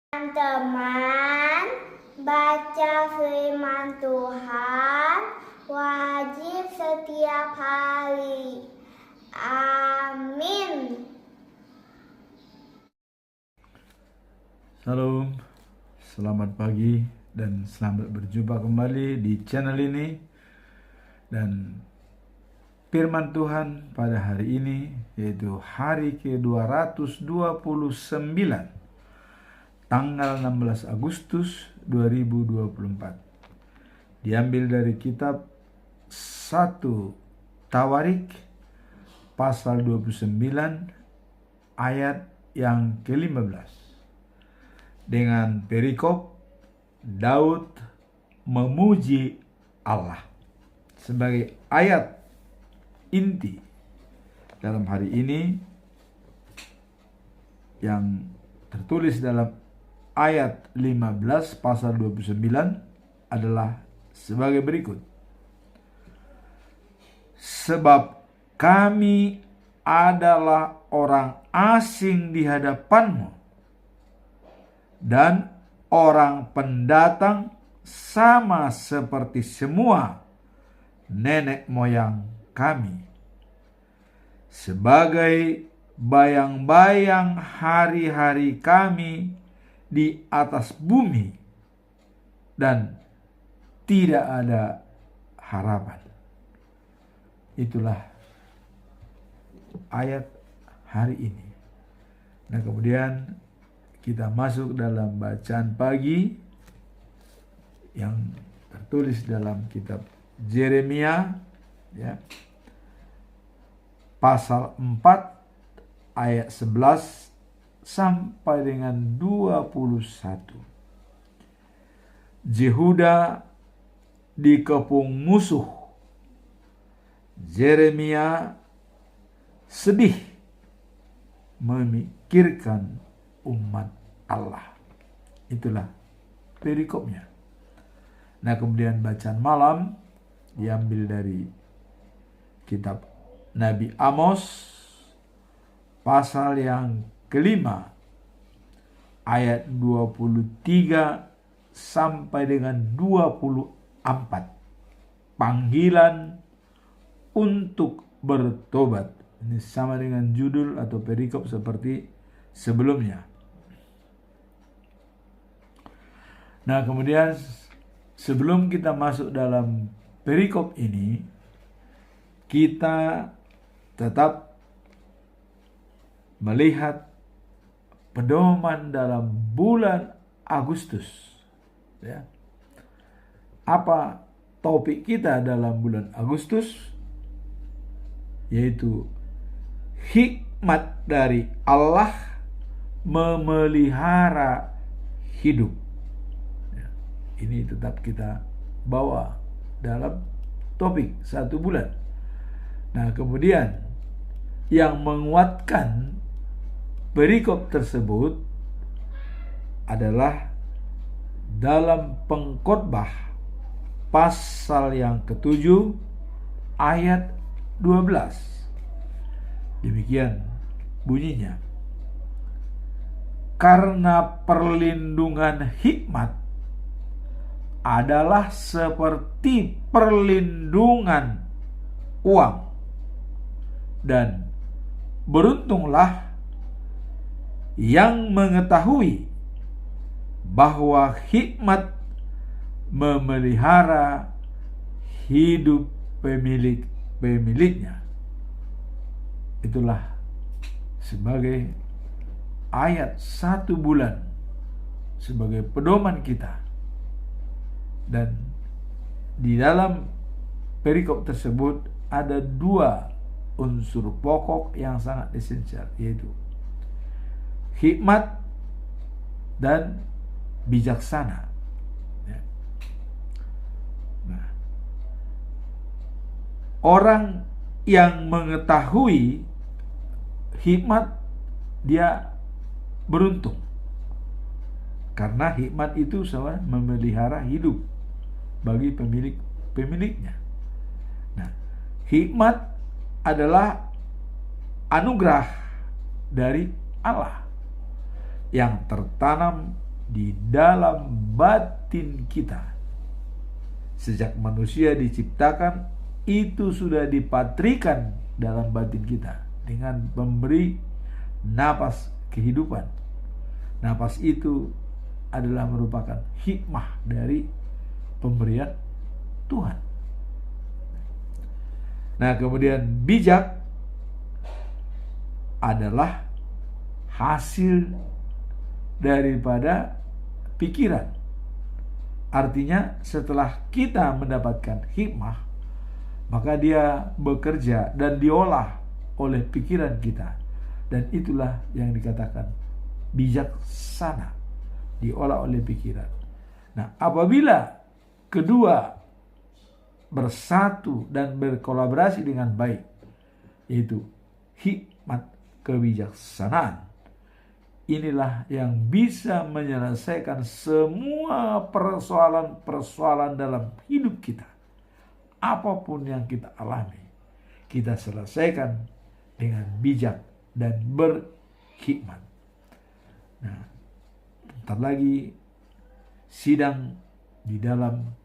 Teman-teman, baca firman Tuhan wajib setiap hari. Amin. Salam, selamat pagi dan selamat berjumpa kembali di channel ini. Dan firman Tuhan pada hari ini yaitu hari ke-229, tanggal 16 Agustus 2024. Diambil dari kitab 1 Tawarik pasal 29 ayat yang ke-15. Dengan perikop Daud memuji Allah sebagai ayat inti dalam hari ini yang tertulis dalam ayat 15 pasal 29 adalah sebagai berikut. Sebab kami adalah orang asing di hadapanmu dan orang pendatang sama seperti semua nenek moyang kami. Sebagai bayang-bayang hari-hari kami di atas bumi dan tidak ada harapan. Itulah ayat hari ini. Nah, kemudian kita masuk dalam bacaan pagi yang tertulis dalam kitab Yeremia, ya, pasal 4 ayat 11 sampai dengan 21. Yehuda dikepung musuh. Yeremia sedih memikirkan umat Allah. Itulah perikopnya. Nah, kemudian bacaan malam diambil dari kitab Nabi Amos pasal yang kelima ayat 23 sampai dengan 24. Panggilan untuk bertobat. Ini sama dengan judul atau perikop seperti sebelumnya. Nah, kemudian sebelum kita masuk dalam perikop ini, kita tetap melihat pedoman dalam bulan Agustus. Ya. Apa topik kita dalam bulan Agustus? Yaitu hikmat dari Allah memelihara hidup. Ya. Ini tetap kita bawa dalam topik satu bulan. Nah, kemudian yang menguatkan perikop tersebut adalah dalam Pengkhotbah pasal yang ke-7 ayat 12. Demikian bunyinya. Karena perlindungan hikmat adalah seperti perlindungan uang, dan beruntunglah yang mengetahui bahwa hikmat memelihara hidup pemiliknya. Itulah sebagai ayat satu bulan sebagai pedoman kita. Dan di dalam perikop tersebut ada dua unsur pokok yang sangat esensial, yaitu hikmat dan bijaksana. Ya. Nah, orang yang mengetahui hikmat, dia beruntung, karena hikmat itu sama memelihara hidup bagi pemiliknya. Nah, hikmat adalah anugerah dari Allah yang tertanam di dalam batin kita. Sejak manusia diciptakan, itu sudah dipatrikan dalam batin kita dengan memberi napas kehidupan. Napas itu adalah merupakan hikmah dari pemberian Tuhan. Nah, kemudian bijak adalah hasil daripada pikiran. Artinya setelah kita mendapatkan hikmah, maka dia bekerja dan diolah oleh pikiran kita. Dan itulah yang dikatakan bijaksana, diolah oleh pikiran. Nah, apabila kedua bersatu dan berkolaborasi dengan baik, yaitu hikmat kebijaksanaan, inilah yang bisa menyelesaikan semua persoalan-persoalan dalam hidup kita. Apapun yang kita alami, kita selesaikan dengan bijak dan berhikmat. Nah, bentar lagi sidang di dalam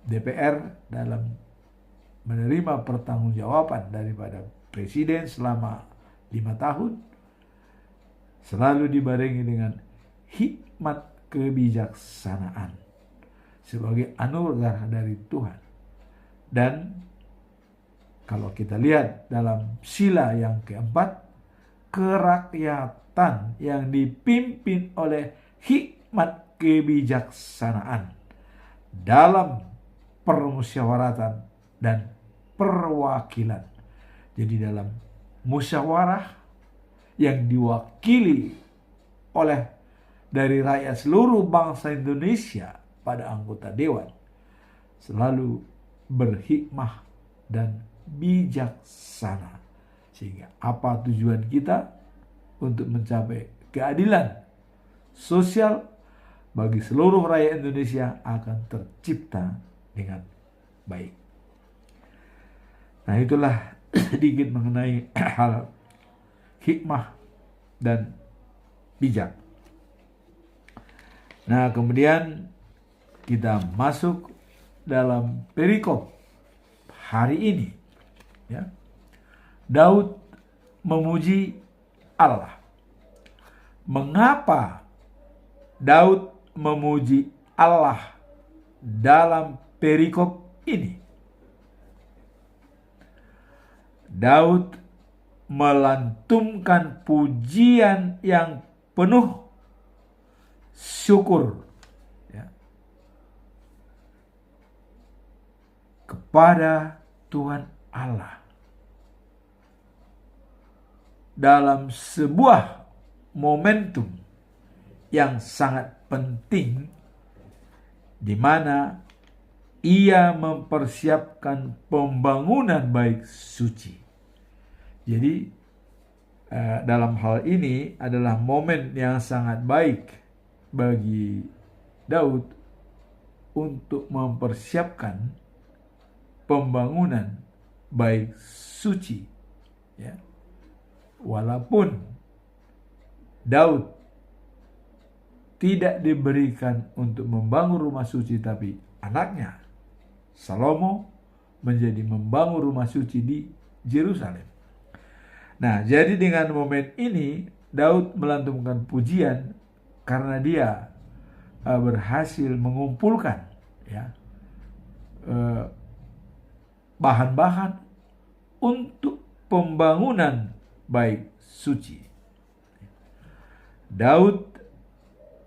DPR dalam menerima pertanggungjawaban daripada presiden selama 5 tahun selalu dibarengi dengan hikmat kebijaksanaan sebagai anugerah dari Tuhan. Dan kalau kita lihat dalam sila yang keempat, kerakyatan yang dipimpin oleh hikmat kebijaksanaan dalam permusyawaratan dan perwakilan. Jadi dalam musyawarah yang diwakili oleh dari rakyat seluruh bangsa Indonesia pada anggota dewan selalu berhikmah dan bijaksana, sehingga apa tujuan kita untuk mencapai keadilan sosial bagi seluruh rakyat Indonesia akan tercipta dengan baik. Nah, itulah sedikit mengenai hal hikmah dan bijak. Nah, kemudian kita masuk dalam perikop hari ini, ya. Daud memuji Allah. Mengapa Daud memuji Allah dalam perikop ini? Daud melantunkan pujian yang penuh syukur, ya, kepada Tuhan Allah dalam sebuah momentum yang sangat penting, di mana ia mempersiapkan pembangunan bait suci. Jadi dalam hal ini adalah momen yang sangat baik bagi Daud untuk mempersiapkan pembangunan bait suci, ya. Walaupun Daud tidak diberikan untuk membangun rumah suci, tapi anaknya Salomo menjadi membangun rumah suci di Yerusalem. Nah, jadi dengan momen ini Daud melantunkan pujian karena dia berhasil mengumpulkan, ya, bahan-bahan untuk pembangunan bait suci. Daud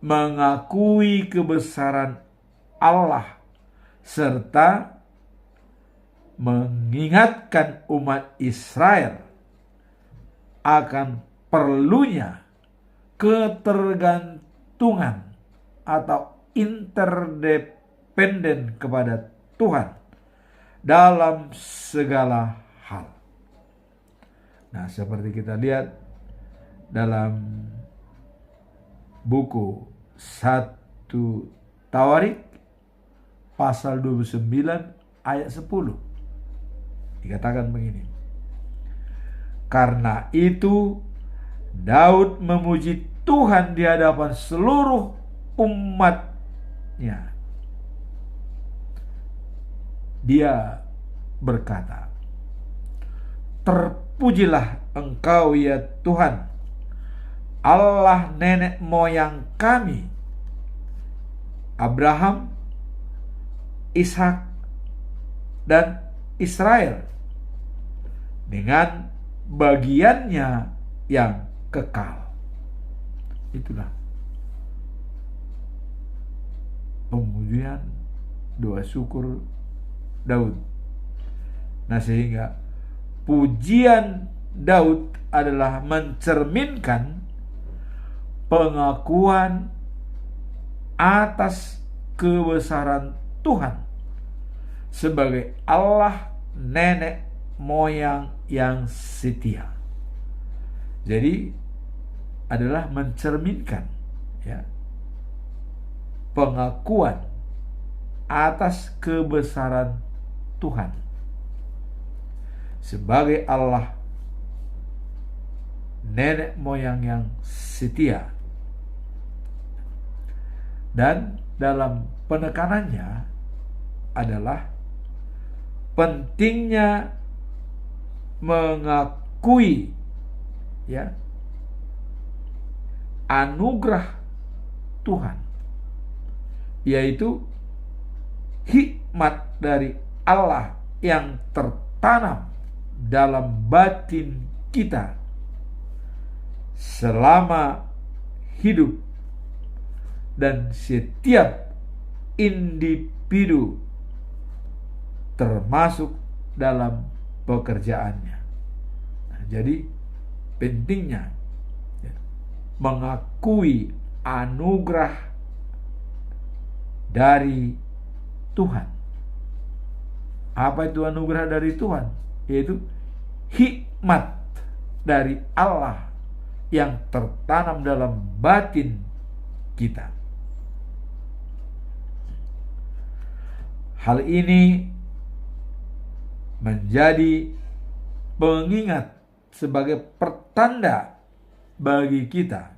mengakui kebesaran Allah serta mengingatkan umat Israel akan perlunya ketergantungan atau interdependen kepada Tuhan dalam segala hal. Nah, seperti kita lihat dalam buku 1 Tawarik pasal 29 ayat 10 dikatakan begini: karena itu Daud memuji Tuhan di hadapan seluruh umatnya. Dia berkata, "Terpujilah Engkau ya Tuhan, Allah nenek moyang kami, Abraham, Ishak, dan Israel, dengan bagiannya yang kekal." Itulah pemujian, doa syukur Daud. Nah, sehingga pujian Daud adalah mencerminkan pengakuan atas kebesaran Tuhan sebagai Allah nenek moyang yang setia. Jadi adalah mencerminkan, ya, pengakuan atas kebesaran Tuhan sebagai Allah nenek moyang yang setia. Dan dalam penekanannya adalah pentingnya mengakui, ya, anugerah Tuhan, yaitu hikmat dari Allah yang tertanam dalam batin kita selama hidup, dan setiap individu termasuk dalam pekerjaannya. Nah, jadi pentingnya, ya, mengakui anugerah dari Tuhan. Apa itu anugerah dari Tuhan? Yaitu hikmat dari Allah yang tertanam dalam batin kita. Hal ini menjadi pengingat sebagai pertanda bagi kita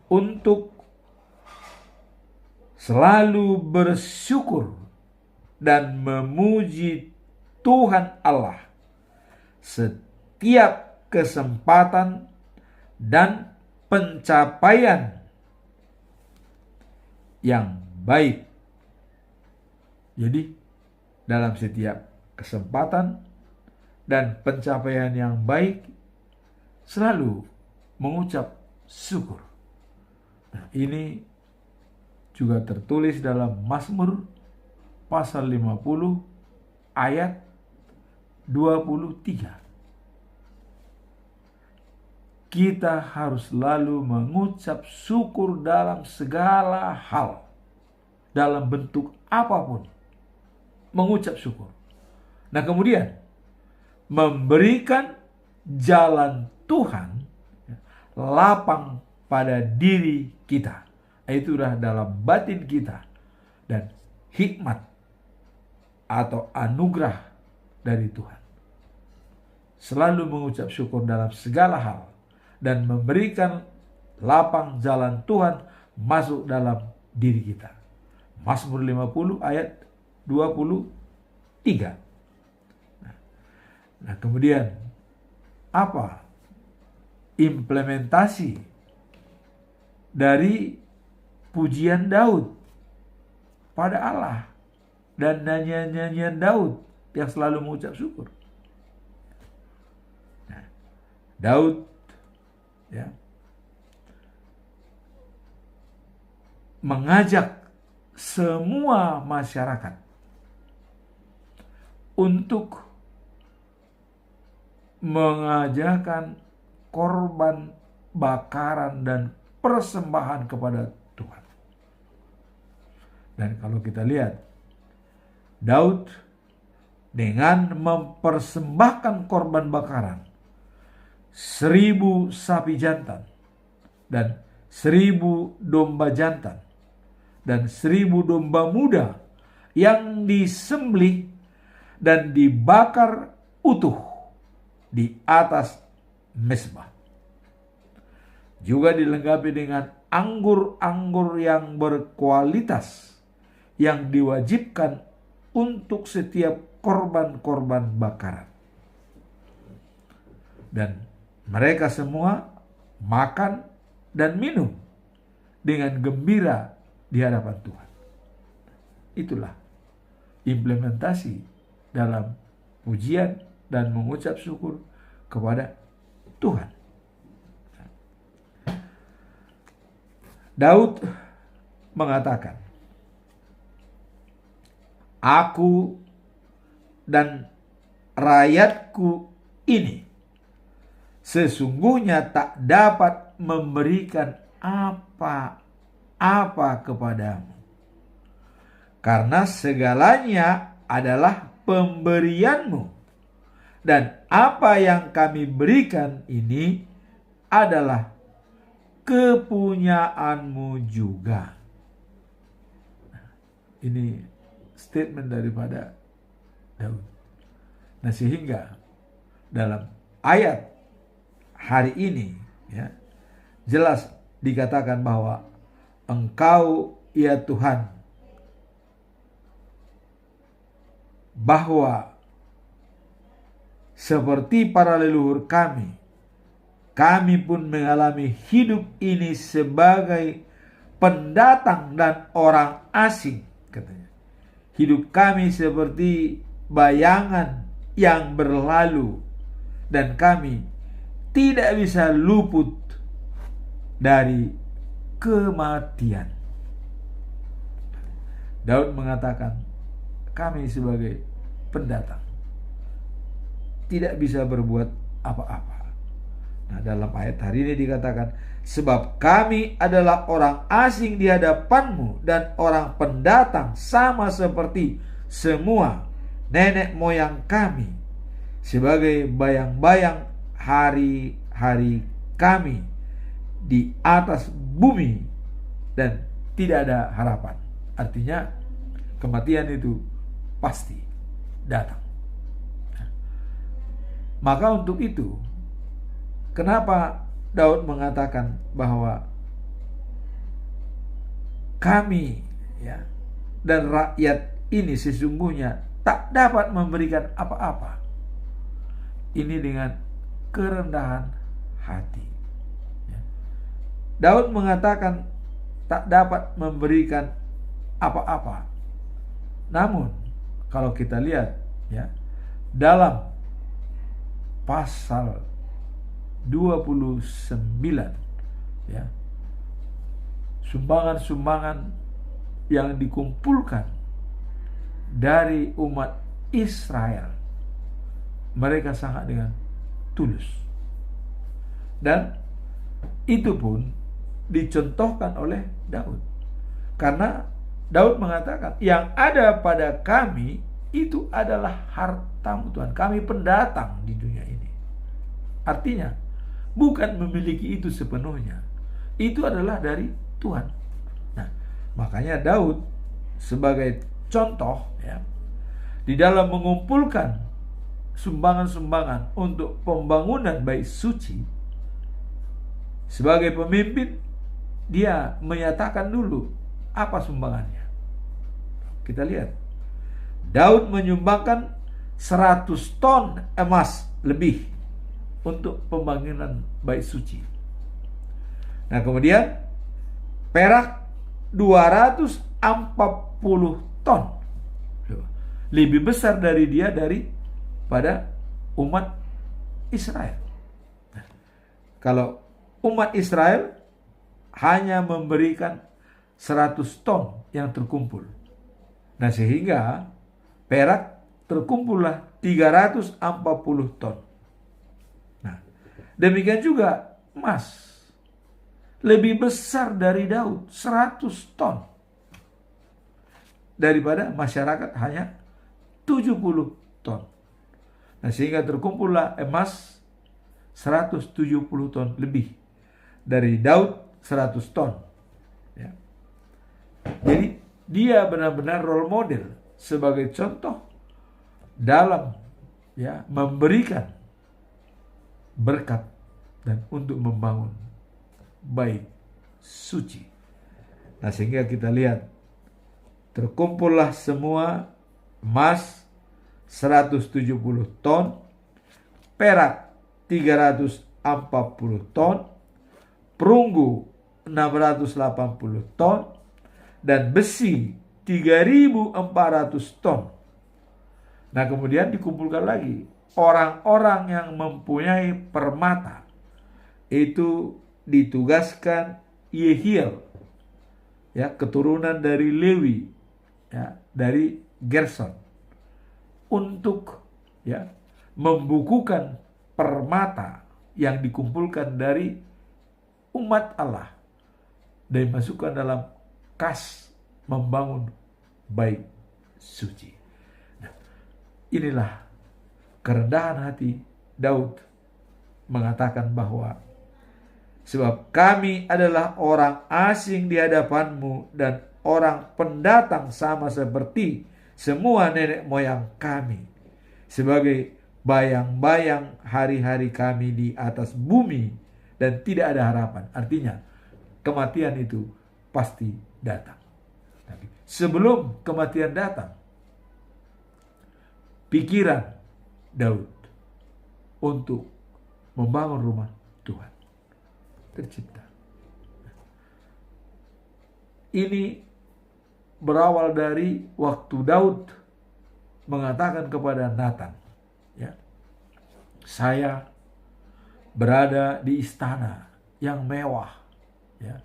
untuk selalu bersyukur dan memuji Tuhan Allah setiap kesempatan dan pencapaian yang baik. Jadi dalam setiap kesempatan dan pencapaian yang baik selalu mengucap syukur. Nah, ini juga tertulis dalam Mazmur pasal 50 ayat 23. Kita harus selalu mengucap syukur dalam segala hal, dalam bentuk apapun, mengucap syukur. Nah, kemudian memberikan jalan Tuhan lapang pada diri kita. Itu sudah dalam batin kita, dan hikmat atau anugerah dari Tuhan. Selalu mengucap syukur dalam segala hal dan memberikan lapang jalan Tuhan masuk dalam diri kita. Mazmur 50 ayat 23. Nah, kemudian apa implementasi dari pujian Daud pada Allah dan nyanyian Daud yang selalu mengucap syukur? Nah, Daud, ya, mengajak semua masyarakat untuk mengajarkan korban bakaran dan persembahan kepada Tuhan. Dan kalau kita lihat, Daud dengan mempersembahkan korban bakaran 1000 sapi jantan dan 1000 domba jantan dan 1000 domba muda yang disembelih dan dibakar utuh di atas mezbah. Juga dilengkapi dengan anggur-anggur yang berkualitas yang diwajibkan untuk setiap korban-korban bakaran. Dan mereka semua makan dan minum dengan gembira di hadapan Tuhan. Itulah implementasi dalam pujian dan mengucap syukur kepada Tuhan. Daud mengatakan, "Aku dan rakyatku ini sesungguhnya tak dapat memberikan apa-apa kepadamu, karena segalanya adalah pemberianmu, dan apa yang kami berikan ini adalah kepunyaanmu juga." Ini statement daripada Daud. Nah, sehingga dalam ayat hari ini ya, jelas dikatakan bahwa Engkau ya Tuhan, bahwa seperti para leluhur kami pun mengalami hidup ini sebagai pendatang dan orang asing, katanya. Hidup kami seperti bayangan yang berlalu, dan kami tidak bisa luput dari kematian. Daud mengatakan, kami sebagai pendatang tidak bisa berbuat apa-apa. Nah, dalam ayat hari ini dikatakan, sebab kami adalah orang asing di hadapanmu dan orang pendatang sama seperti semua nenek moyang kami, sebagai bayang-bayang hari-hari kami di atas bumi, dan tidak ada harapan. Artinya kematian itu pasti datang. Maka untuk itu, kenapa Daud mengatakan bahwa kami ya dan rakyat ini sesungguhnya tak dapat memberikan apa-apa. Ini dengan kerendahan hati. Daud mengatakan tak dapat memberikan apa-apa. Namun kalau kita lihat ya, dalam pasal 29 ya, sumbangan-sumbangan yang dikumpulkan dari umat Israel, mereka sangat dengan tulus, dan itu pun dicontohkan oleh Daud, karena Daud mengatakan yang ada pada kami itu adalah hartamu Tuhan, kami pendatang di dunia ini. Artinya bukan memiliki itu sepenuhnya, itu adalah dari Tuhan. Nah, makanya Daud sebagai contoh ya, di dalam mengumpulkan sumbangan-sumbangan untuk pembangunan bait suci, sebagai pemimpin dia menyatakan dulu apa sumbangannya. Kita lihat, Daud menyumbangkan 100 ton emas lebih untuk pembangunan bait suci. Nah, kemudian perak 240 ton, lebih besar dari dia daripada umat Israel. Nah, kalau umat Israel hanya memberikan 100 ton yang terkumpul, nah sehingga perak terkumpullah 340 ton. Nah, demikian juga emas lebih besar dari Daud, 100 ton, daripada masyarakat hanya 70 ton. Nah, sehingga terkumpullah emas 170 ton lebih, dari Daud 100 ton ya. Jadi dia benar-benar role model sebagai contoh dalam ya memberikan berkat dan untuk membangun bait suci. Nah, sehingga kita lihat terkumpullah semua emas 170 ton, perak 340 ton, perunggu 680 ton, dan besi 3.400 ton. Nah, kemudian dikumpulkan lagi orang-orang yang mempunyai permata. Itu ditugaskan Yehiel, ya, keturunan dari Lewi, ya, dari Gerson, untuk, ya, membukukan permata yang dikumpulkan dari umat Allah dan dimasukkan dalam kas membangun bait suci. Nah, inilah kerendahan hati Daud mengatakan bahwa sebab kami adalah orang asing di hadapanmu dan orang pendatang sama seperti semua nenek moyang kami. Sebagai bayang-bayang hari-hari kami di atas bumi dan tidak ada harapan. Artinya kematian itu pasti datang. Tapi sebelum kematian datang, pikiran Daud untuk membangun rumah Tuhan tercipta. Ini berawal dari waktu Daud mengatakan kepada Nathan, ya, saya berada di istana yang mewah, ya,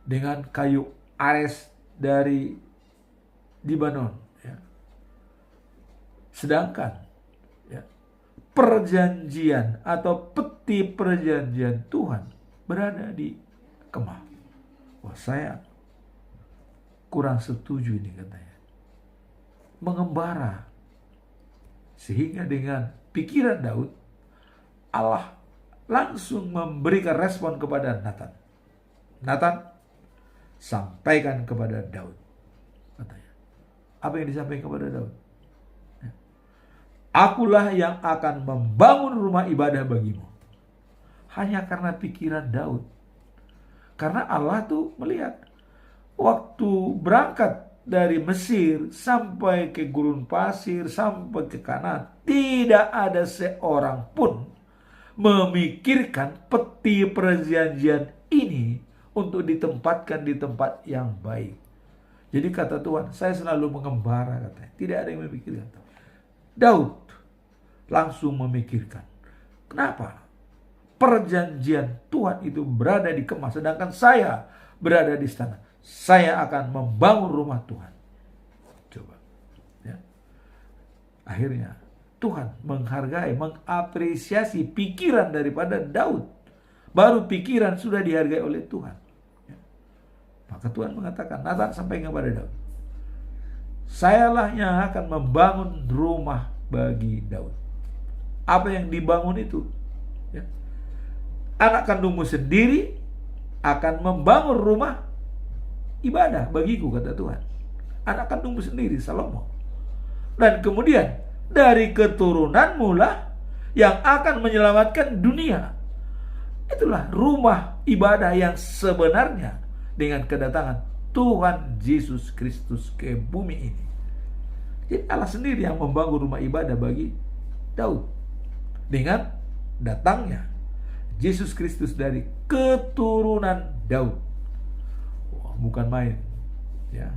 dengan kayu ares dari Libanon, ya. Sedangkan, ya, perjanjian atau peti perjanjian Tuhan berada di kemah. Wah, saya kurang setuju ini, katanya. Mengembara. Sehingga dengan pikiran Daud, Allah langsung memberikan respon kepada Nathan. Nathan, sampaikan kepada Daud, katanya. Apa yang disampaikan kepada Daud? Akulah yang akan membangun rumah ibadah bagimu. Hanya karena pikiran Daud. Karena Allah tuh melihat waktu berangkat dari Mesir sampai ke gurun pasir, sampai ke Kanaan, tidak ada seorang pun memikirkan peti perjanjian ini untuk ditempatkan di tempat yang baik. Jadi kata Tuhan, saya selalu mengembara, katanya. Tidak ada yang memikirkan. Daud langsung memikirkan. Kenapa? Perjanjian Tuhan itu berada di kemah, sedangkan saya berada di istana. Saya akan membangun rumah Tuhan. Coba, ya. Akhirnya Tuhan menghargai, mengapresiasi pikiran daripada Daud. Baru pikiran sudah dihargai oleh Tuhan, ya. Maka Tuhan mengatakan, Nathan sampaikan kepada Daud, sayalah yang akan membangun rumah bagi Daud. Apa yang dibangun itu, ya, anak kandungmu sendiri akan membangun rumah ibadah bagiku, kata Tuhan. Anak kandungmu sendiri, Salomo. Dan kemudian dari keturunanmu lah yang akan menyelamatkan dunia. Itulah rumah ibadah yang sebenarnya dengan kedatangan Tuhan Yesus Kristus ke bumi ini. Jadi Allah sendiri yang membangun rumah ibadah bagi Daud dengan datangnya Yesus Kristus dari keturunan Daud. Wah, bukan main, ya.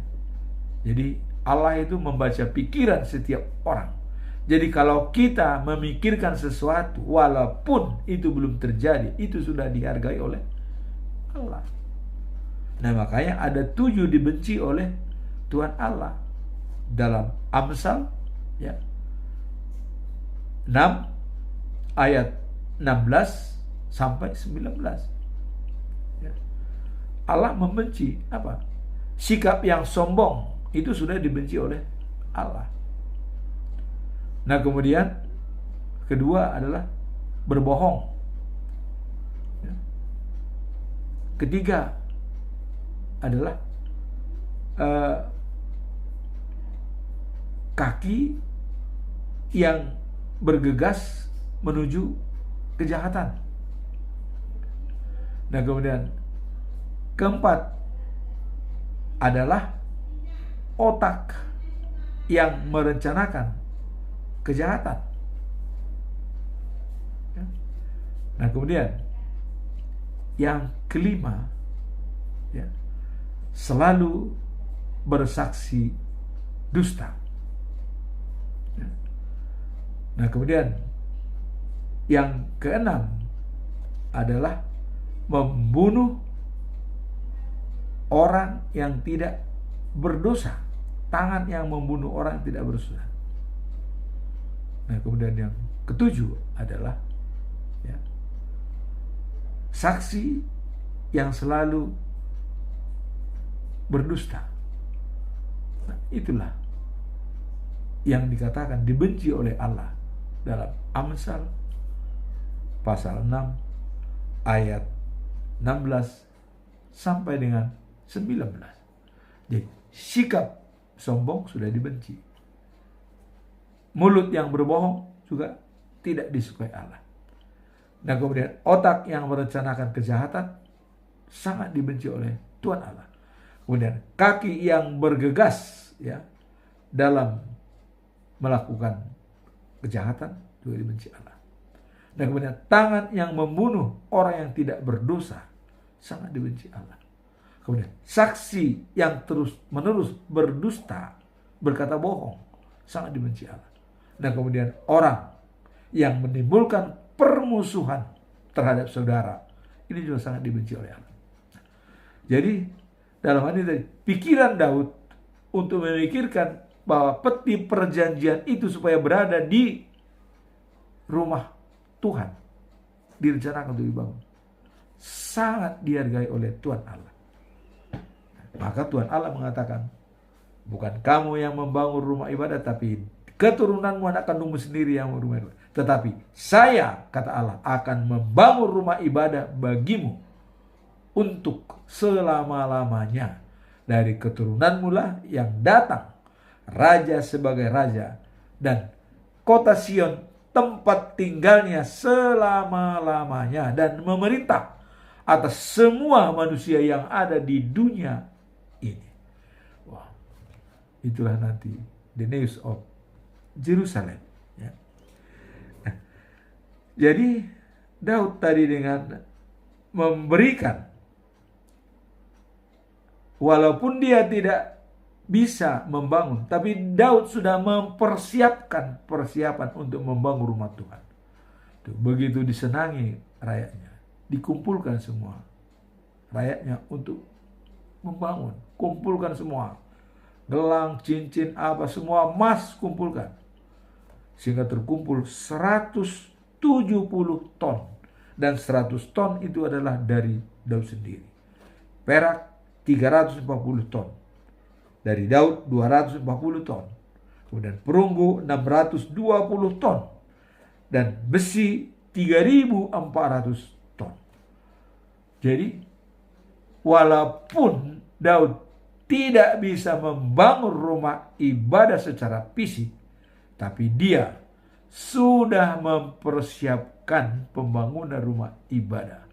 Jadi Allah itu membaca pikiran setiap orang. Jadi kalau kita memikirkan sesuatu, walaupun itu belum terjadi, itu sudah dihargai oleh Allah. Nah, makanya ada 7 dibenci oleh Tuhan Allah dalam Amsal, ya, 6 ayat 16 sampai 19. Ya. Allah membenci apa? Sikap yang sombong itu sudah dibenci oleh Allah. Nah, kemudian kedua adalah berbohong. Ya. Ketiga adalah kaki yang bergegas menuju kejahatan. Nah, kemudian keempat adalah otak yang merencanakan kejahatan. Nah, kemudian yang kelima, selalu bersaksi dusta. Nah, kemudian yang keenam adalah membunuh orang yang tidak berdosa, tangan yang membunuh orang yang tidak berdosa. Nah, kemudian yang ketujuh adalah saksi yang selalu berdusta. Nah, itulah yang dikatakan dibenci oleh Allah dalam Amsal pasal 6 ayat 16 sampai dengan 19. Jadi sikap sombong sudah dibenci. Mulut yang berbohong juga tidak disukai Allah. Dan kemudian otak yang merencanakan kejahatan sangat dibenci oleh Tuhan Allah. Kemudian kaki yang bergegas dalam melakukan kejahatan juga dibenci Allah. Dan kemudian tangan yang membunuh orang yang tidak berdosa sangat dibenci Allah. Kemudian saksi yang terus-menerus berdusta, berkata bohong, sangat dibenci Allah. Dan kemudian orang yang menimbulkan permusuhan terhadap saudara, ini juga sangat dibenci oleh Allah. Jadi dalam hal ini pikiran Daud untuk memikirkan bahwa peti perjanjian itu supaya berada di rumah Tuhan, direncanakan untuk dibangun, sangat dihargai oleh Tuhan Allah. Maka Tuhan Allah mengatakan, bukan kamu yang membangun rumah ibadah, tapi keturunanmu akan tumbuh sendiri yang rumah ibadah. Tetapi saya, kata Allah, akan membangun rumah ibadah bagimu untuk selama-lamanya. Dari keturunanmu lah yang datang raja sebagai raja, dan kota Sion tempat tinggalnya selama-lamanya, dan memerintah atas semua manusia yang ada di dunia ini. Wah, itulah nanti the news of Jerusalem. Jadi Daud tadi dengan memberikan, walaupun dia tidak bisa membangun, tapi Daud sudah mempersiapkan persiapan untuk membangun rumah Tuhan. Begitu disenangi rakyatnya, dikumpulkan semua rakyatnya untuk membangun, kumpulkan semua gelang, cincin, apa semua emas kumpulkan, sehingga terkumpul 170 ton, dan 100 ton itu adalah dari Daud sendiri. Perak 340 ton, dari Daud 240 ton, kemudian perunggu 620 ton, dan besi 3.400 ton. Jadi walaupun Daud tidak bisa membangun rumah ibadah secara fisik, tapi dia sudah mempersiapkan pembangunan rumah ibadah.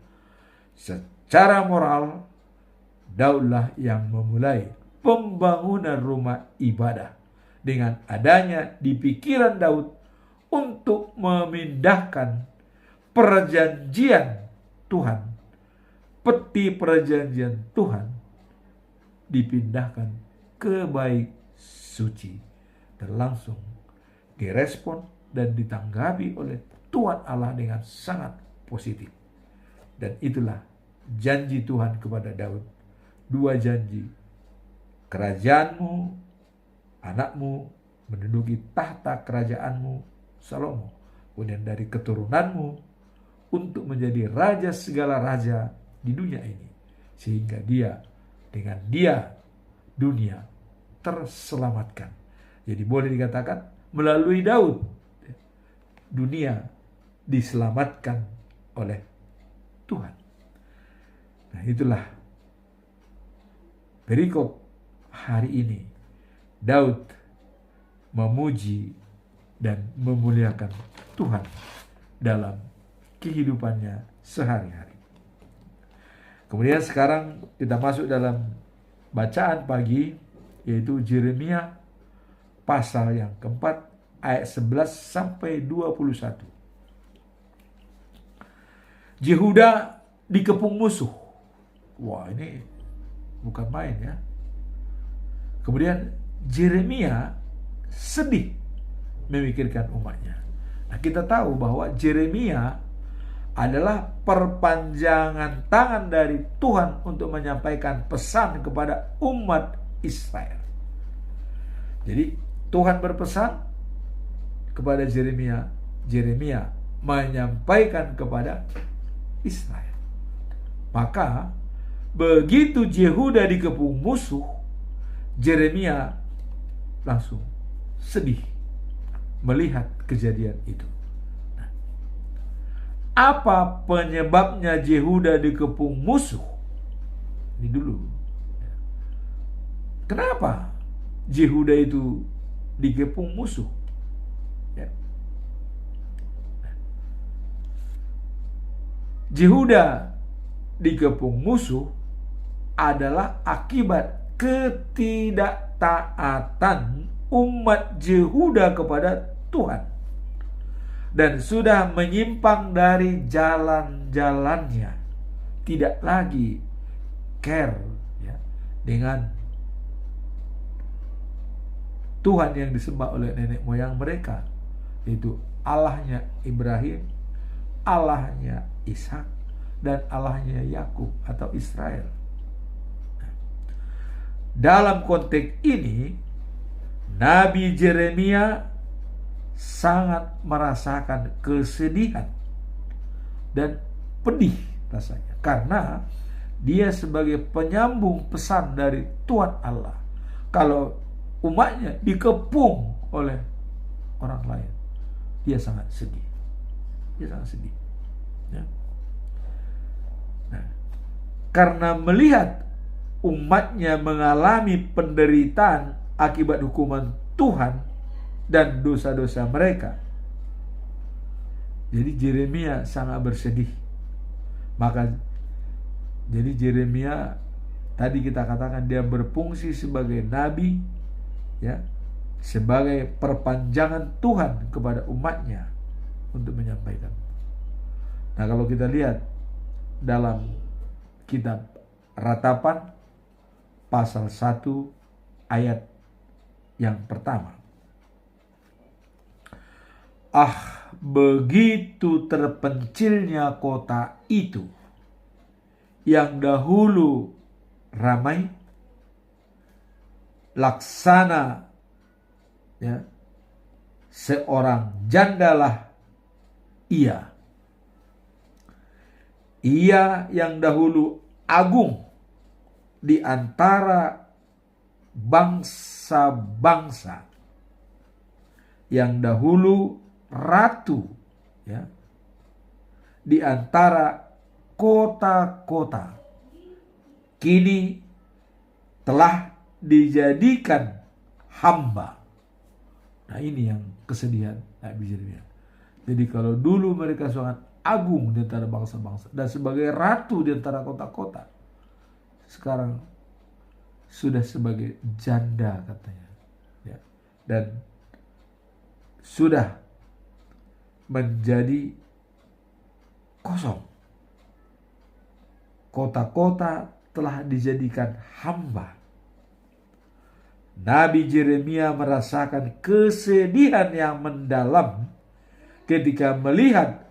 Secara moral, Daudlah yang memulai pembangunan rumah ibadah dengan adanya di pikiran Daud untuk memindahkan perjanjian Tuhan, peti perjanjian Tuhan dipindahkan ke bait suci, dan langsung direspon dan ditanggapi oleh Tuhan Allah dengan sangat positif. Dan itulah janji Tuhan kepada Daud. 2 janji. Kerajaanmu, anakmu menduduki tahta kerajaanmu, Salomo. Kemudian dari keturunanmu untuk menjadi raja segala raja di dunia ini. Sehingga dengan dia dunia terselamatkan. Jadi boleh dikatakan melalui Daud dunia diselamatkan oleh Tuhan. Nah, itulah perikop hari ini. Daud memuji dan memuliakan Tuhan dalam kehidupannya sehari-hari. Kemudian sekarang kita masuk dalam bacaan pagi, yaitu Yeremia pasal yang keempat ayat 11 sampai 21. Yehuda dikepung musuh. Wah, ini bukan main ya. Kemudian Yeremia sedih memikirkan umatnya. Nah, kita tahu bahwa Yeremia adalah perpanjangan tangan dari Tuhan untuk menyampaikan pesan kepada umat Israel. Jadi Tuhan berpesan kepada Yeremia, Yeremia menyampaikan kepada Israel. Maka begitu Yehuda dikepung musuh, Yeremia langsung sedih melihat kejadian itu. Nah, apa penyebabnya Yehuda dikepung musuh? Ini dulu. Kenapa Yehuda itu dikepung musuh? Ya. Yehuda dikepung musuh adalah akibat ketidaktaatan umat Yehuda kepada Tuhan dan sudah menyimpang dari jalan-jalannya, tidak lagi care ya, dengan Tuhan yang disembah oleh nenek moyang mereka, yaitu Allahnya Ibrahim, Allahnya Ishak, dan Allahnya Yakub atau Israel. Dalam konteks ini, Nabi Yeremia sangat merasakan kesedihan dan pedih rasanya, karena dia sebagai penyambung pesan dari Tuhan Allah, kalau umatnya dikepung oleh orang lain, dia sangat sedih. Dia sangat sedih. Ya. Nah, karena melihat umatnya mengalami penderitaan akibat hukuman Tuhan dan dosa-dosa mereka, jadi Yeremia sangat bersedih. Maka jadi Yeremia tadi kita katakan dia berfungsi sebagai nabi, ya, sebagai perpanjangan Tuhan kepada umatnya untuk menyampaikan. Nah, kalau kita lihat dalam kitab Ratapan pasal 1 ayat yang pertama. Ah, begitu terpencilnya kota itu yang dahulu ramai, laksana ya, seorang jandalah ia yang dahulu agung di antara bangsa-bangsa, yang dahulu ratu ya, di antara kota-kota, kini telah dijadikan hamba. Nah, ini yang kesedihan Nabi Yeremia. Jadi kalau dulu mereka sangat agung di antara bangsa-bangsa dan sebagai ratu di antara kota-kota, sekarang sudah sebagai janda katanya ya, dan sudah menjadi kosong. Kota-kota telah dijadikan hamba. Nabi Yeremia merasakan kesedihan yang mendalam ketika melihat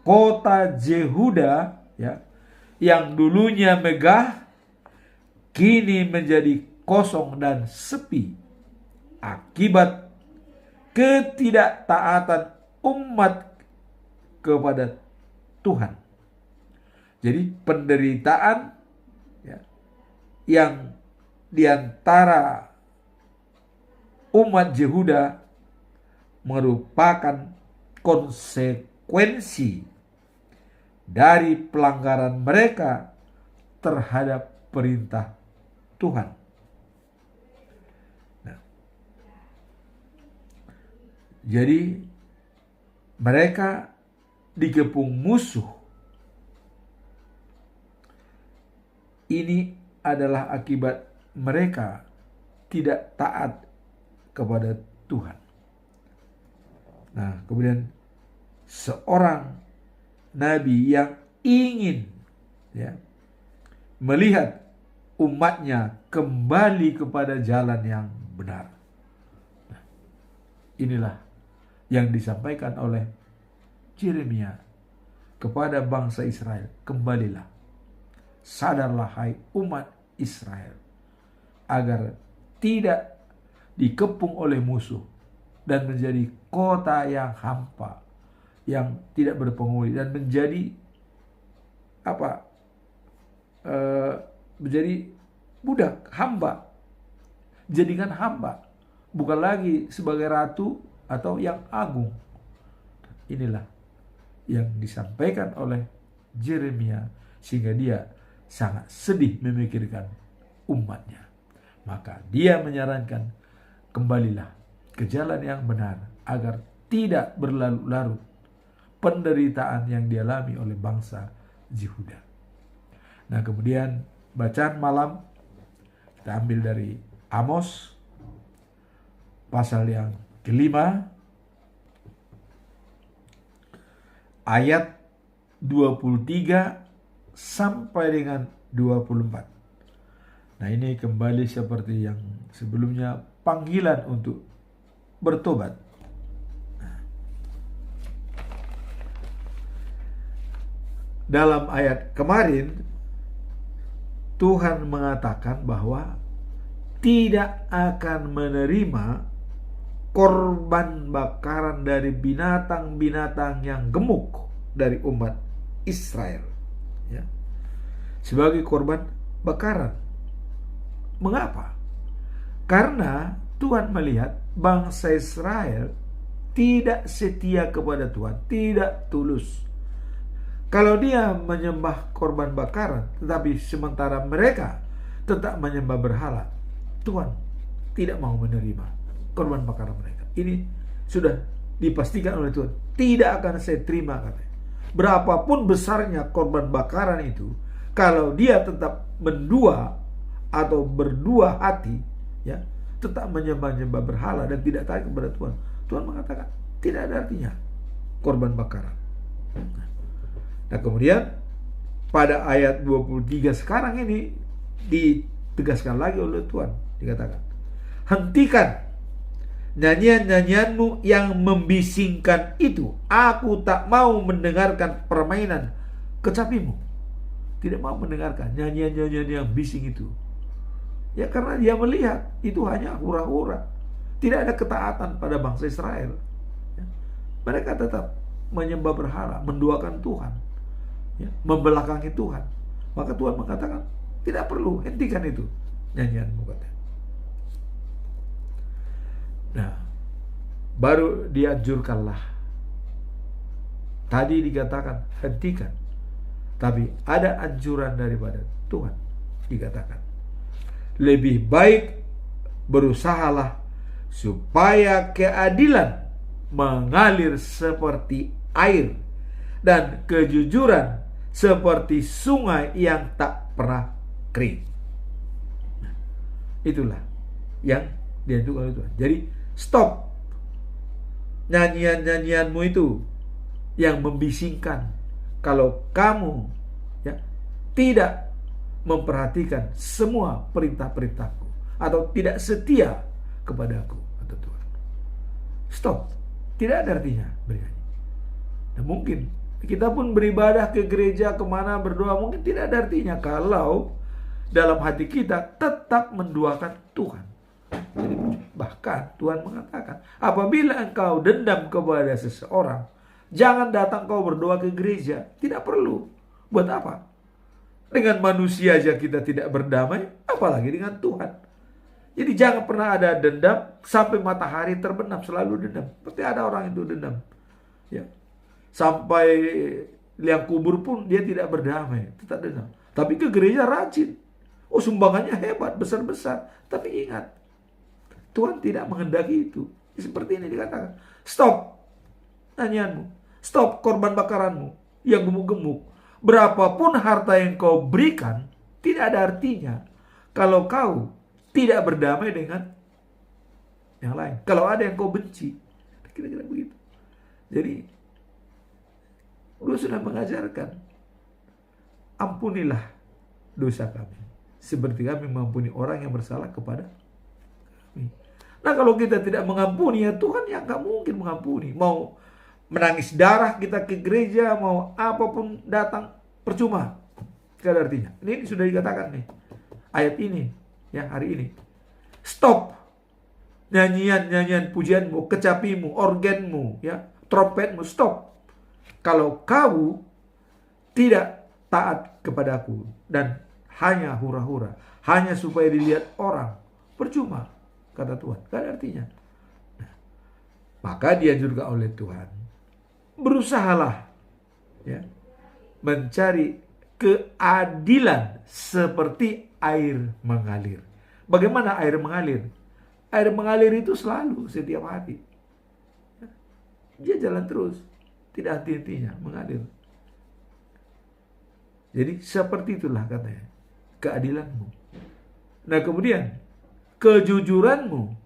kota Yehuda ya, yang dulunya megah kini menjadi kosong dan sepi akibat ketidaktaatan umat kepada Tuhan. Jadi penderitaan ya, yang diantara umat Yehuda merupakan konsekuensi dari pelanggaran mereka terhadap perintah Tuhan. Nah, jadi mereka dikepung musuh Ini adalah akibat mereka tidak taat kepada Tuhan. Nah, kemudian seorang nabi yang ingin melihat umatnya kembali kepada jalan yang benar. Nah, inilah yang disampaikan oleh Yeremia kepada bangsa Israel. Kembalilah, sadarlah hai umat Israel, agar tidak dikepung oleh musuh dan menjadi kota yang hampa, yang tidak berpenghuni, dan menjadi menjadi budak, hamba. Jadikan hamba, bukan lagi sebagai ratu atau yang agung. Inilah yang disampaikan oleh Yeremia, sehingga dia sangat sedih memikirkan umatnya. Maka dia menyarankan, kembalilah ke jalan yang benar, agar tidak berlarut-larut penderitaan yang dialami oleh bangsa Yehuda. Nah, kemudian bacaan malam kita ambil dari Amos pasal yang kelima, ayat 23 sampai dengan 24. Nah, ini kembali seperti yang sebelumnya, panggilan untuk bertobat. Dalam ayat kemarin Tuhan mengatakan bahwa tidak akan menerima korban bakaran dari binatang-binatang yang gemuk dari umat Israel, sebagai korban bakaran. Mengapa? Karena Tuhan melihat bangsa Israel tidak setia kepada Tuhan, tidak tulus. Kalau dia menyembah korban bakaran, tetapi sementara mereka tetap menyembah berhala, Tuhan tidak mau menerima korban bakaran mereka. Ini sudah dipastikan oleh Tuhan, tidak akan saya terima, katanya. Berapapun besarnya korban bakaran itu, kalau dia tetap mendua atau berdua hati, tetap menyembah-nyembah berhala dan tidak taat kepada Tuhan, Tuhan mengatakan tidak ada artinya korban bakaran. Nah, kemudian pada ayat 23 sekarang ini ditegaskan lagi oleh Tuhan, dikatakan, hentikan nyanyian-nyanyianmu yang membisingkan itu. Aku tak mau mendengarkan permainan kecapimu. Tidak mau mendengarkan nyanyian-nyanyian yang bising itu. Ya, karena dia melihat itu hanya hura-hura. Tidak ada ketaatan pada bangsa Israel. Mereka tetap menyembah berhala, menduakan Tuhan, membelakangi Tuhan. Maka Tuhan mengatakan, tidak perlu, hentikan itu nyanyianmu, katanya. Nah, baru dianjurkanlah. Tadi dikatakan hentikan, tapi ada anjuran daripada Tuhan, dikatakan lebih baik berusahalah supaya keadilan mengalir seperti air dan kejujuran seperti sungai yang tak pernah kering. Nah, itulah yang dianjurkan oleh Tuhan. Jadi stop nyanyian-nyanyianmu itu yang membisingkan. Kalau kamu tidak memperhatikan semua perintah-perintahku atau tidak setia kepadaku, kata Tuhan, stop. Tidak ada artinya bernyanyi. Nah, mungkin kita pun beribadah ke gereja, kemana berdoa, mungkin tidak ada artinya kalau dalam hati kita tetap menduakan Tuhan. Jadi bahkan Tuhan mengatakan, apabila engkau dendam kepada seseorang, jangan datang kau berdoa ke gereja. Tidak perlu. Buat apa? Dengan manusia aja kita tidak berdamai, apalagi dengan Tuhan. Jadi jangan pernah ada dendam sampai matahari terbenam, selalu dendam. Seperti ada orang itu dendam, sampai liang kubur pun dia tidak berdamai, tetap dendam. Tapi ke gereja rajin. Oh, sumbangannya hebat, besar-besar. Tapi ingat, Tuhan tidak menghendaki itu. Seperti ini dikatakan, stop nyanyianmu, stop korban bakaranmu yang gemuk-gemuk. Berapapun harta yang kau berikan, tidak ada artinya kalau kau tidak berdamai dengan yang lain. Kalau ada yang kau benci, kira-kira begitu. Jadi, Guru sudah mengajarkan, ampunilah dosa kami, seperti kami mengampuni orang yang bersalah kepada kami. Nah, kalau kita tidak mengampuni, ya Tuhan yang gak mungkin mengampuni. Mau menangis darah kita ke gereja, mau apapun datang, percuma. Tidak ada artinya. Ini sudah dikatakan nih, ayat ini, ya hari ini. Stop nyanyian pujianmu, kecapimu, organmu, ya, trompetmu, stop. Kalau kau tidak taat kepadaku dan hanya hura-hura, hanya supaya dilihat orang, percuma, kata Tuhan. Gak ada artinya. Nah, maka dianjurkan oleh Tuhan, berusahalah, ya, mencari keadilan seperti air mengalir. Bagaimana air mengalir? Air mengalir itu selalu, setiap hari. Dia jalan terus, tidak henti-hentinya, mengalir. Jadi seperti itulah katanya, keadilanmu. Nah kemudian, kejujuranmu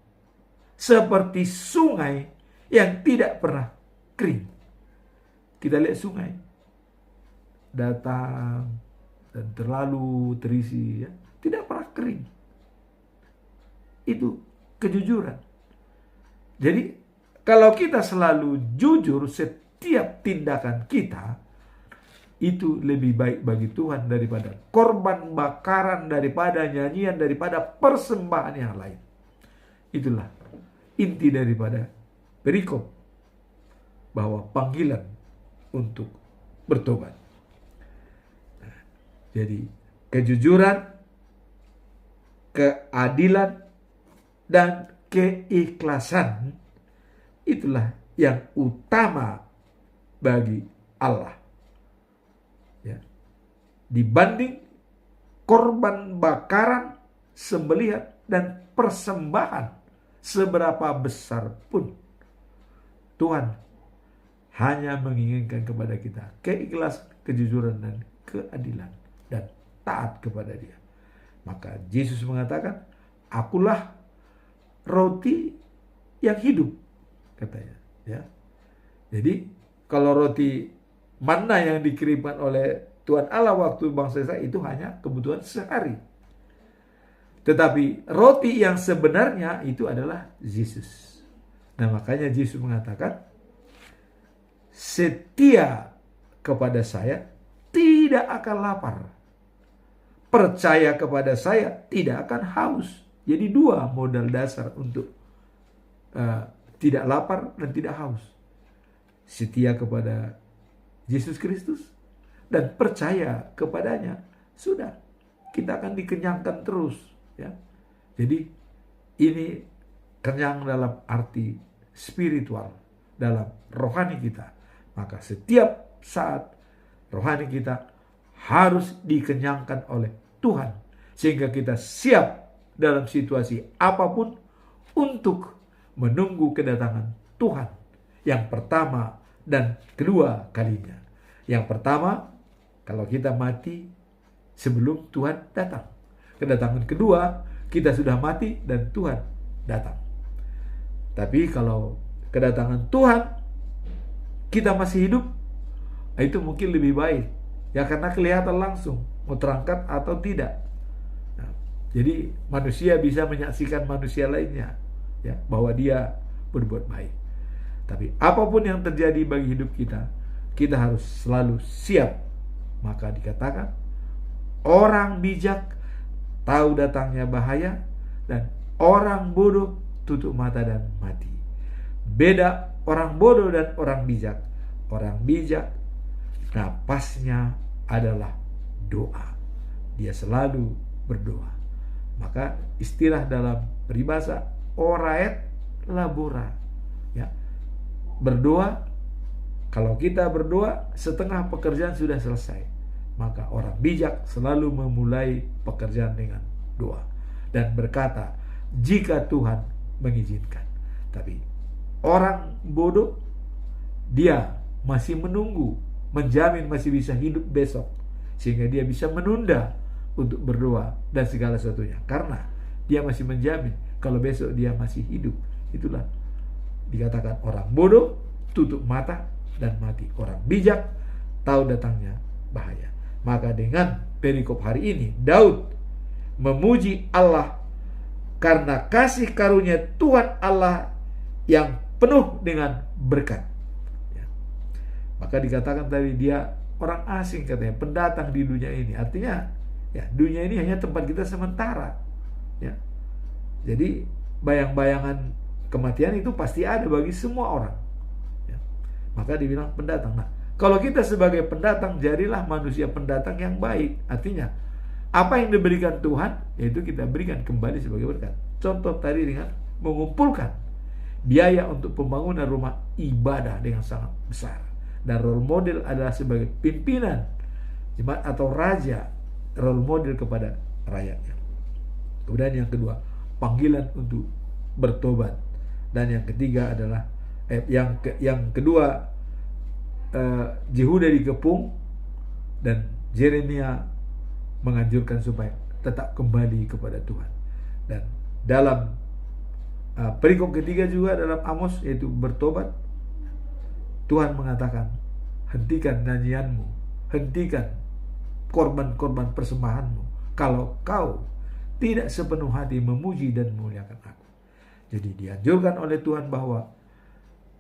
seperti sungai yang tidak pernah kering. Kita lihat sungai, datang dan terlalu terisi, ya, tidak pernah kering. Itu kejujuran. Jadi kalau kita selalu jujur setiap tindakan kita, itu lebih baik bagi Tuhan daripada korban bakaran, daripada nyanyian, daripada persembahan yang lain. Itulah inti daripada perikop, bahwa panggilan untuk bertobat. Jadi kejujuran, keadilan, dan keikhlasan itulah yang utama bagi Allah. Ya. Dibanding korban bakaran, sembelihan, dan persembahan seberapa besar pun, Tuhan hanya menginginkan kepada kita keikhlasan, kejujuran, dan keadilan, dan taat kepada Dia. Maka Yesus mengatakan, akulah roti yang hidup, katanya. Ya. Jadi kalau roti mana yang dikirimkan oleh Tuhan Allah waktu bangsa Israel itu hanya kebutuhan sehari. Tetapi roti yang sebenarnya itu adalah Yesus. Nah makanya Yesus mengatakan, setia kepada saya tidak akan lapar. Percaya kepada saya tidak akan haus. Jadi dua modal dasar untuk tidak lapar dan tidak haus. Setia kepada Yesus Kristus dan percaya kepadanya, sudah, kita akan dikenyangkan terus, ya. Jadi ini kenyang dalam arti spiritual, dalam rohani kita. Maka setiap saat rohani kita harus dikenyangkan oleh Tuhan, sehingga kita siap dalam situasi apapun untuk menunggu kedatangan Tuhan yang pertama dan kedua kalinya. Yang pertama, kalau kita mati sebelum Tuhan datang. Kedatangan kedua, kita sudah mati dan Tuhan datang. Tapi kalau kedatangan Tuhan, kita masih hidup, itu mungkin lebih baik. Ya karena kelihatan langsung, mau terangkat atau tidak. Nah, jadi manusia bisa menyaksikan manusia lainnya, ya, bahwa dia berbuat baik. Tapi apapun yang terjadi bagi hidup kita, kita harus selalu siap. Maka dikatakan, orang bijak tahu datangnya bahaya, dan orang bodoh tutup mata dan mati. Beda orang bodoh dan orang bijak. Orang bijak, napasnya adalah doa. Dia selalu berdoa. Maka istilah dalam peribahasa, oraet labora, ya. Berdoa, kalau kita berdoa setengah pekerjaan sudah selesai. Maka orang bijak selalu memulai pekerjaan dengan doa dan berkata, jika Tuhan mengizinkan. Tapi orang bodoh, dia masih menunggu, menjamin masih bisa hidup besok, sehingga dia bisa menunda untuk berdoa dan segala sesuatunya, karena dia masih menjamin kalau besok dia masih hidup. Itulah dikatakan orang bodoh tutup mata dan mati, orang bijak tahu datangnya bahaya. Maka dengan perikop hari ini, Daud memuji Allah karena kasih karunia Tuhan Allah yang penuh dengan berkat. Ya. Maka dikatakan tadi dia orang asing, katanya, pendatang di dunia ini. Artinya, ya, dunia ini hanya tempat kita sementara. Ya. Jadi bayang-bayangan kematian itu pasti ada bagi semua orang. Ya. Maka dibilang pendatang. Nah, kalau kita sebagai pendatang, jadilah manusia pendatang yang baik. Artinya, apa yang diberikan Tuhan, yaitu kita berikan kembali sebagai berkat. Contoh tadi dengan mengumpulkan biaya untuk pembangunan rumah ibadah dengan sangat besar. Dan role model adalah sebagai pimpinan jemaat atau raja, role model kepada rakyatnya. Kemudian yang kedua, panggilan untuk bertobat. Dan yang ketiga adalah yang kedua, Yehuda dikepung dan Yeremia menganjurkan supaya tetap kembali kepada Tuhan. Dan dalam perikop ketiga juga dalam Amos, yaitu bertobat, Tuhan mengatakan, hentikan nyanyianmu, hentikan korban-korban persembahanmu, kalau kau tidak sepenuh hati memuji dan memuliakan aku. Jadi dianjurkan oleh Tuhan bahwa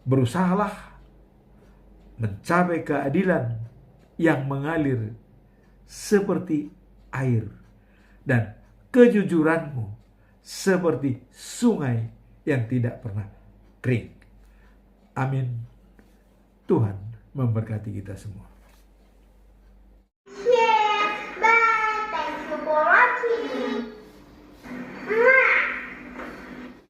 berusahalah mencapai keadilan yang mengalir seperti air, dan kejujuranmu seperti sungai yang tidak pernah kering. Amin. Tuhan memberkati kita semua. Yeah, bye. Thank you for watching.